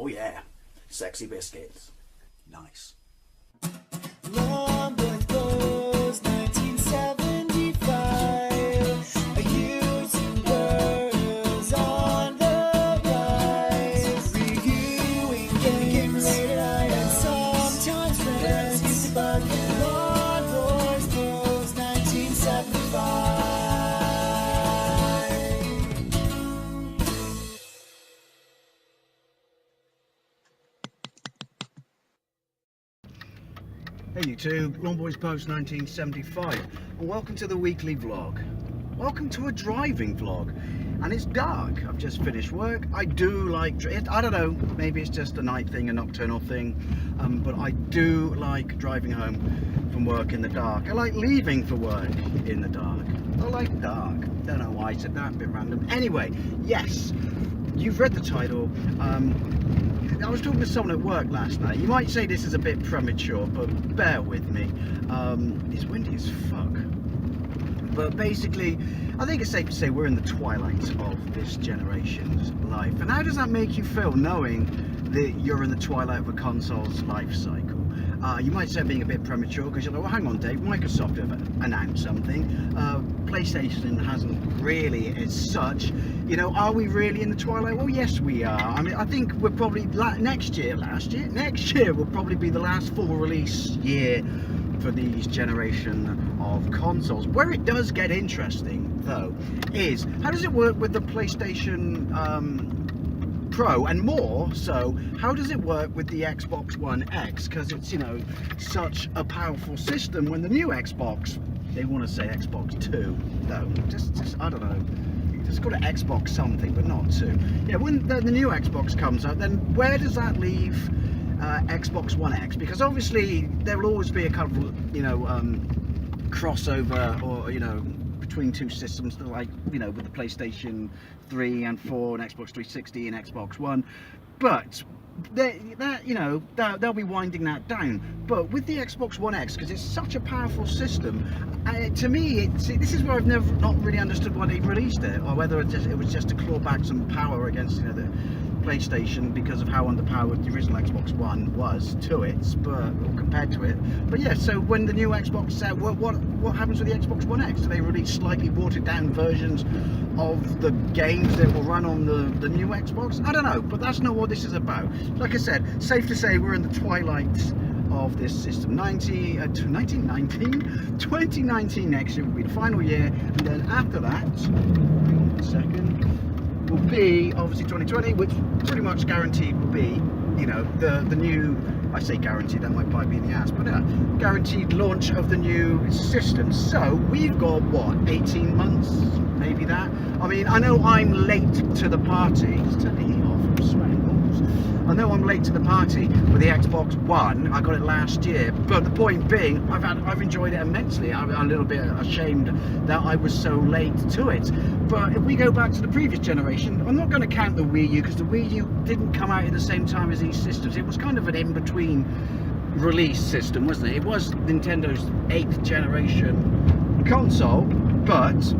Oh yeah, sexy biscuits. Nice. Long Boys Blues, 1975. Using girls on the rise. Reviewing games late at night and sometimes friends used to bug you. Long Boys Blues, 1975. Hey YouTube, Long Boys Post 1975, and welcome to the weekly vlog. Welcome to a driving vlog, and it's dark. I've just finished work. I do like, I don't know, maybe it's just a night thing, a nocturnal thing, but I do like driving home from work in the dark. I like leaving for work in the dark. I like dark. Don't know why I said that, a bit random. Anyway, yes, you've read the title. I was talking to someone at work last night. You might say this is a bit premature, but bear with me. It's windy as fuck. But basically, I think it's safe to say we're in the twilight of this generation's life. And how does that make you feel, knowing that you're in the twilight of a console's life cycle? You might say I'm being a bit premature, because you're like, well, hang on, Dave, Microsoft have announced something. PlayStation hasn't really as such. You know, are we really in the twilight? Well, yes, we are. I mean, I think we're probably, next year will probably be the last full release year for these generation of consoles. Where it does get interesting, though, is how does it work with the PlayStation Pro, and more so, how does it work with the Xbox One X? Because it's, you know, such a powerful system. When the new Xbox, they want to say Xbox 2, though, just I don't know, just call it Xbox something, but not 2. Yeah, when the new Xbox comes out, then where does that leave Xbox One X? Because obviously there will always be a kind of, you know, crossover, or, you know, between two systems, like, you know, with the PlayStation 3 and 4 and Xbox 360 and Xbox One, but you know, they'll be winding that down. But with the Xbox One X, because it's such a powerful system, to me, this is where I've not really understood why they released it, or whether it was just to claw back some power against, you know, the PlayStation, because of how underpowered the original Xbox One was to it, or compared to it. But yeah, so when the new Xbox is out, what happens with the Xbox One X? Do they release slightly watered down versions of the games that will run on the new Xbox? I don't know, but that's not what this is about. Like I said, safe to say we're in the twilight of this system. 2019 next year will be the final year, and then after that, hang on 1 second, will be obviously 2020, which pretty much guaranteed will be, you know, the new, I say guaranteed, that might bite me in the ass, but guaranteed launch of the new system. So we've got, what, 18 months, maybe that? I mean, I know I'm late to the party. Just turn the heat off, I'm sweating balls. I know I'm late to the party with the Xbox One. I got it last year, but the point being, I've enjoyed it immensely. I'm a little bit ashamed that I was so late to it. But if we go back to the previous generation, I'm not going to count the Wii U, because the Wii U didn't come out at the same time as these systems. It was kind of an in-between release system, wasn't it? It was Nintendo's 8th generation console, but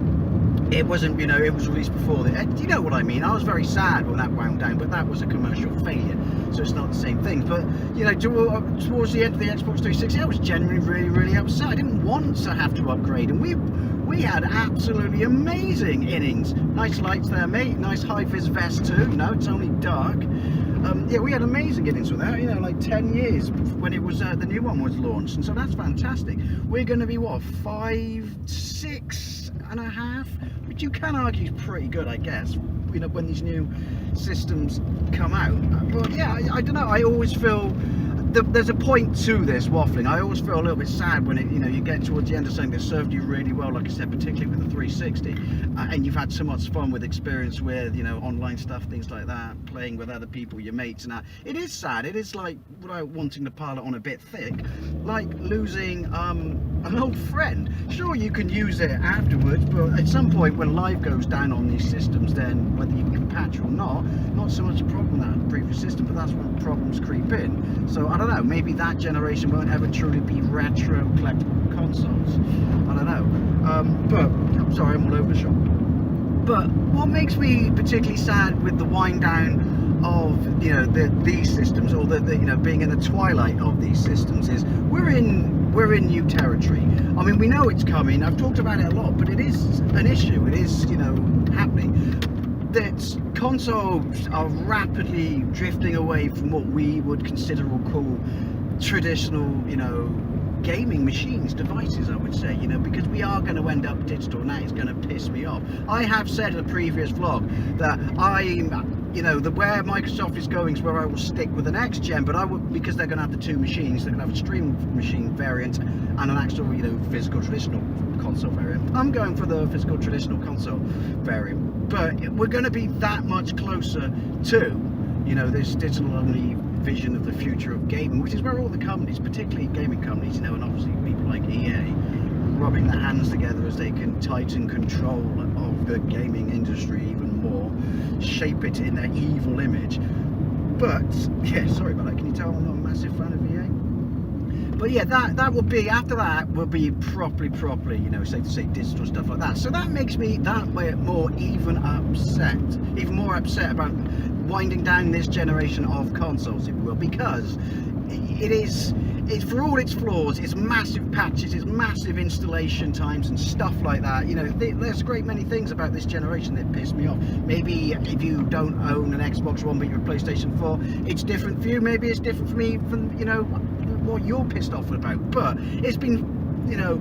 it wasn't, you know, it was released before the, you know what I mean? I was very sad when that wound down, but that was a commercial failure, so it's not the same thing. But, you know, towards the end of the Xbox 360, I was genuinely really upset. I didn't want to have to upgrade, and we had absolutely amazing innings. Nice lights there, mate. Nice high-vis vest too. No, it's only dark. Yeah, we had amazing innings with that, you know, like 10 years when it was, the new one was launched, and so that's fantastic. We're going to be, what, 5, 6 and a half, which you can argue is pretty good, I guess, you know, when these new systems come out. But yeah, I don't know, I always feel there's a point to this waffling. I always feel a little bit sad when it, you know, you get towards the end of something that served you really well, like I said, particularly with the 360, and you've had so much fun with experience with, you know, online stuff, things like that, playing with other people, your mates, and that. It is sad. It is like, without wanting to pile it on a bit thick, like losing an old friend. Sure, you can use it afterwards, but at some point when life goes down on these systems, then whether you can patch or not so much a problem with that previous system, but that's when problems creep in. So I don't know, maybe that generation won't ever truly be retro collectible consoles. I don't know. But I'm sorry, I'm all over the shop. But what makes me particularly sad with the wind down of, you know, these systems, or the you know, being in the twilight of these systems, is we're in new territory. I mean, we know it's coming. I've talked about it a lot, but it is an issue. It is, you know, happening. That consoles are rapidly drifting away from what we would consider or call traditional, you know, gaming machines, devices, I would say, you know, because we are going to end up digital, and that is going to piss me off. I have said in a previous vlog that you know, where Microsoft is going is where I will stick with the next gen, but I would, because they're going to have the two machines, they're going to have a streaming machine variant and an actual, you know, physical traditional console variant. I'm going for the physical traditional console variant, but we're going to be that much closer to, you know, this digital only vision of the future of gaming, which is where all the companies, particularly gaming companies, you know, and obviously people like EA, rubbing their hands together as they can tighten control of the gaming industry even more, shape it in their evil image. But yeah, sorry about that. Can you tell I'm not a massive fan of EA? But yeah, that will be, after that will be properly, you know, safe to say, digital stuff like that. So that makes me that way more even more upset about winding down this generation of consoles, if you will, because it's for all its flaws, it's massive patches, it's massive installation times and stuff like that. You know, there's a great many things about this generation that piss me off. Maybe if you don't own an Xbox One but you're a PlayStation 4, it's different for you. Maybe it's different for me, from, you know, what you're pissed off about. But it's been, you know,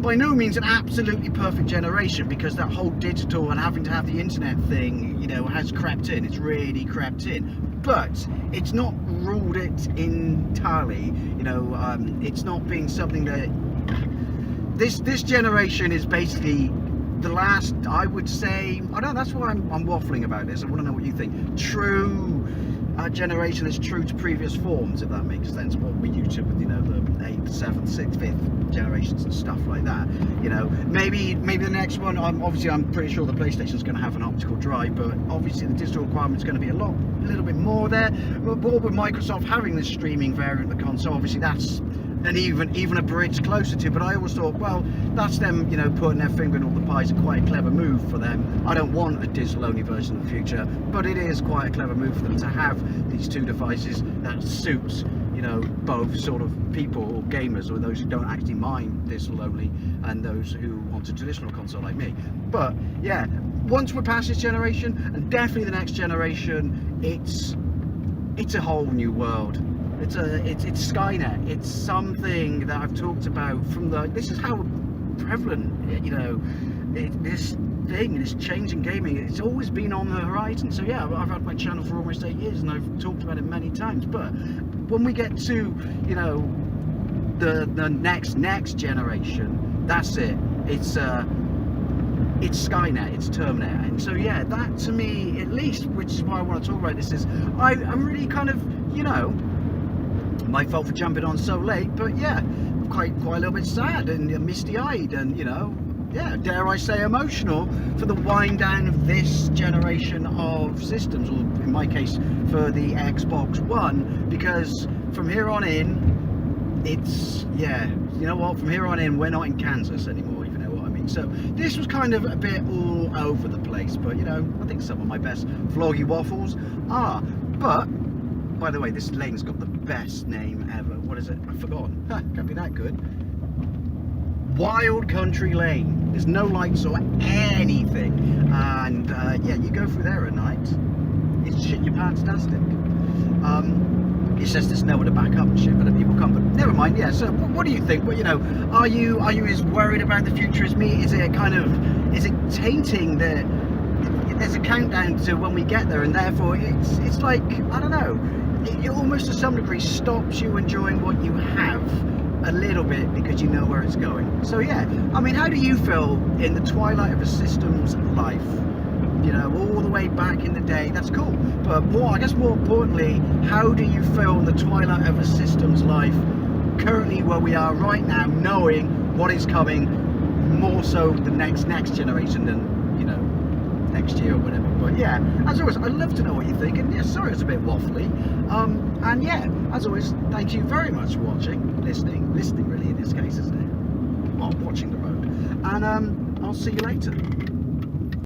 by no means an absolutely perfect generation, because that whole digital and having to have the internet thing, you know, has crept in. It's really crept in, but it's not ruled it entirely. You know, it's not being something that this generation is basically the last, I would say, I don't know, that's why I'm waffling about this. I want to know what you think. True generation is true to previous forms, if that makes sense. What we used to with, you know, the 8th, 7th, 6th, 5th generations and stuff like that. You know, maybe the next one, I'm pretty sure the PlayStation's going to have an optical drive, but obviously the digital requirement is going to be a little bit more there. But with Microsoft having this streaming variant of the console, obviously that's and even a bridge closer to. But I always thought, well, that's them, you know, putting their finger in all the pies. A quite a clever move for them. I don't want a digital only version of the future, but it is quite a clever move for them to have these two devices that suits, you know, both sort of people, or gamers, or those who don't actually mind digital only, and those who want a traditional console like me. But yeah, once we're past this generation, and definitely the next generation, it's a whole new world. It's Skynet. It's something that I've talked about from this is how prevalent, you know, this change in gaming, it's always been on the horizon. So yeah, I've had my channel for almost 8 years and I've talked about it many times. But when we get to, you know, the next generation, that's it. It's Skynet, it's Terminator. And so yeah, that to me at least, which is why I want to talk about this, is I'm really kind of, you know, my fault for jumping on so late, but yeah, quite a little bit sad and misty-eyed, and, you know, yeah, dare I say emotional for the wind down of this generation of systems, or in my case for the Xbox One, because from here on in, it's, yeah, you know what, from here on in we're not in Kansas anymore, if you know what I mean. So this was kind of a bit all over the place, but, you know, I think some of my best vloggy waffles are. But by the way, this lane's got the best name ever. What is it? I've forgotten. Can't be that good. Wild Country Lane. There's no lights or anything, and yeah, you go through there at night, it's shit your pants tastic. It says there's nowhere to back up and shit, but people come. But never mind. Yeah. So what do you think? Well, you know, are you as worried about the future as me? Is it tainting the? There's a countdown to when we get there, and therefore it's like, I don't know. It almost to some degree stops you enjoying what you have a little bit, because you know where it's going. So yeah, I mean, how do you feel in the twilight of a system's life? You know, all the way back in the day, that's cool. But more importantly, how do you feel in the twilight of a system's life currently, where we are right now, knowing what is coming, more so the next generation than, you know, next year or whatever. But yeah, as always, I'd love to know what you think, and yeah, sorry it's a bit waffly, and yeah, as always, thank you very much for watching, listening really in this case, isn't it? Well, watching the road, and I'll see you later.